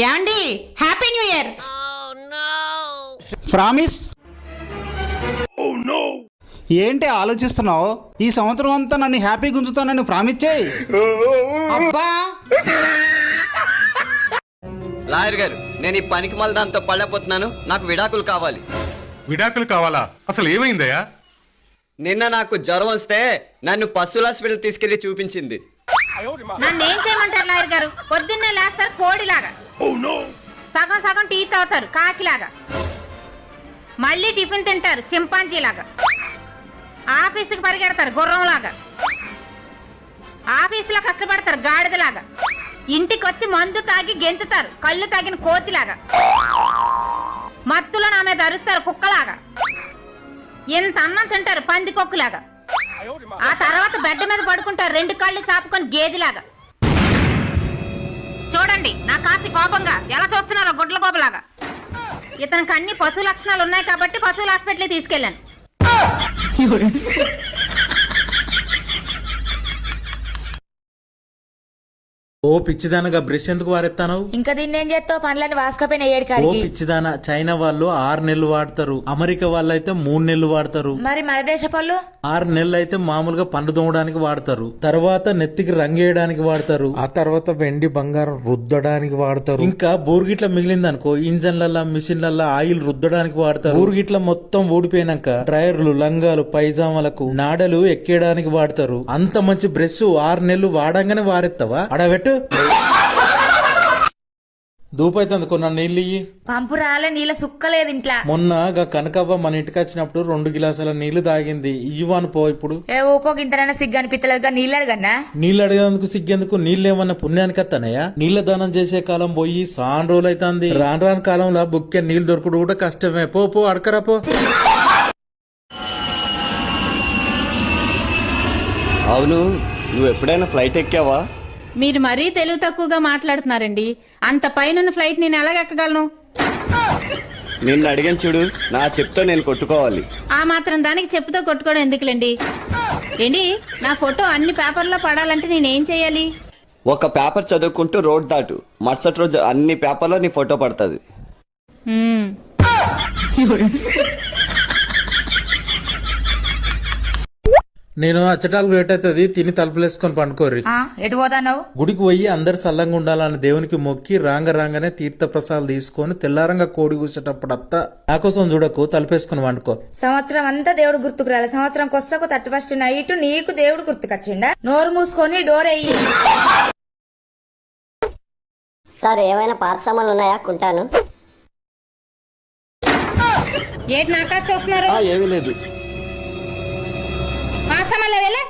ఏమండి, happy new year. Promise. ఏంటి ఆలోచిస్తున్నావు? ఈ సంవత్సరం అంతా నన్ను హ్యాపీ గుంజుతానని ప్రామిస్ చేయి. అబ్బా లాయర్ గారు, నేను ఈ పనికి మళ్ళీ దాంతో పడలేకపోతున్నాను. నాకు విడాకులు కావాలి. విడాకులు కావాలా? అసలు ఏమైందయ్యా? నిన్న నాకు జ్వరం వస్తే నన్ను పశువుల హాస్పిటల్ తీసుకెళ్లి చూపించింది. నన్ను ఏం చేయమంటారు లాయర్ గారు? పొద్దున్నే లేస్తారు కోడిలాగా, సగం సగం టీ తాగుతారు కాకిలాగా, మళ్ళీ టిఫిన్ తింటారు చింపాంజీలాగా, ఆఫీసుకి పరిగెడతారు గుర్రంలాగా, ఆఫీసులో కష్టపడతారు గాడిదలాగా, ఇంటికి వచ్చి మందు తాగి గెంతుతారు కళ్ళు తాగిన కోతిలాగా, మత్తులో నా మీద అరుస్తారు కుక్కలాగా, ఎంత అన్నం తింటారు పందికొక్కులాగా, ఆ తర్వాత బెడ్ మీద పడుకుంటారు రెండు కళ్ళు చాపుకొని గేదిలాగా. చూడండి నా కాసి కోపంగా ఎలా చూస్తున్నారో గుడ్ల గోపలాగా. ఇతనికి అన్ని పశు లక్షణాలు ఉన్నాయి కాబట్టి పశువుల హాస్పిటల్ తీసుకెళ్ళాను. ఓ పిచ్చిదానగా బ్రష్ ఎందుకు వారెత్తాను? ఇంకా దీన్ని ఏం చేస్తావు? పండ్లని వాసుకపోయిన ఏడు ఓ కాడికి. పిచ్చిదాన, చైనా వాళ్ళు 6 నెలలు వాడతారు, అమెరికా వాళ్ళు అయితే 3 నెలలు వాడతారు, మరి మన దేశ పళ్ళు 6 నెలలు అయితే మామూలుగా పండు తోమడానికి వాడతారు, తర్వాత నెత్తికి రంగేయడానికి వాడతారు, ఆ తర్వాత వెండి బంగారం రుద్దడానికి వాడతారు, ఇంకా బోర్గిట్ల మిగిలిందనుకో ఇంజన్లల్లా మిషన్లల్లా ఆయిల్ రుద్దడానికి వాడతారు, బోర్గిట్ల మొత్తం ఊడిపోయినాక డ్రైవర్లు లంగాలు పైజామాలకు నాడలు ఎక్కేయడానికి వాడతారు. అంత మంచి బ్రష్ 6 నెలలు వాడంగానే వారెత్తావా? అడబెట్టు. దూపైతుంది కొన్న నీళ్ళు ఇయ్యి. పంపు రాలే, నీళ్ళ సుక్కలేదు ఇంట్లో. మొన్న గా కనకవ్వ మన ఇంటికి వచ్చినప్పుడు 2 గిలాసుల నీళ్లు తాగింది. ఇవ్వను పో ఇప్పుడు. ఏ ఊకోక ఇంతనైనా సిగ్గు అనిపించలేదు. నీళ్ళు అడగన్నా? నీళ్లు అడిగేందుకు సిగ్గెందుకు? నీళ్ళేమన్నా పుణ్యానికి వస్తానయ్యా? నీళ్ల దానం చేసే కాలం పోయి సాన్ రోజులు అవుతుంది. రాను రాను కాలంలో బుక్కే నీళ్లు దొరకడు కూడా కష్టమే. పో పో అడకరా పో. అవును, నువ్వు ఎప్పుడైనా ఫ్లైట్ ఎక్కావా? మీరు మరీ తెలివి తక్కువగా మాట్లాడుతున్నారండి. అంత పైన ఫ్లైట్ నేను ఎలాగెక్కగలను? నిన్ను అడిగాను చూడు, నా చెప్తో నేను కొట్టుకోవాలి. ఆ మాత్రం దానికి చెప్పుతో కొట్టుకోవడం ఎందుకులేండి. ఏంటి, నా ఫోటో అన్ని పేపర్లో పడాలంటే నేనేం చేయాలి? ఒక పేపర్ చదువుకుంటూ రోడ్ దాటు, మరుసటి రోజు అన్ని పేపర్లో నీ ఫోటో పడుతుంది. నేను అచ్చటాలకు లేట్ అవుతుంది, తిని తలుపులేసుకొని పండుకోర్రి. ఎటు పోతావు? గుడికి పోయి అందరు సల్లంగా ఉండాలని దేవునికి మొక్కి రాగానే తీర్థ ప్రసాదాలు తీసుకొని తెల్లారంగా కోడి కూర్చేటప్పుడు అత్త నా కోసం చూడకు, తలుపేసుకుని వండుకో. సంవత్సరం అంతా దేవుడు గుర్తుకు రాలే, సంవత్సరం కొస్తకు 31st నైట్ నీకు దేవుడు గుర్తుకొచ్చిండా? నోరు మూసుకొని డోర్ అయ్యి. సార్, ఏమైనా పాత సామాన్లు ఉన్నాయా? కొంటాను. ఏంటి నాకాశ చూస్తున్నారు? ఏమీ లేదు. ఆ సమయంలో వెళ్ళే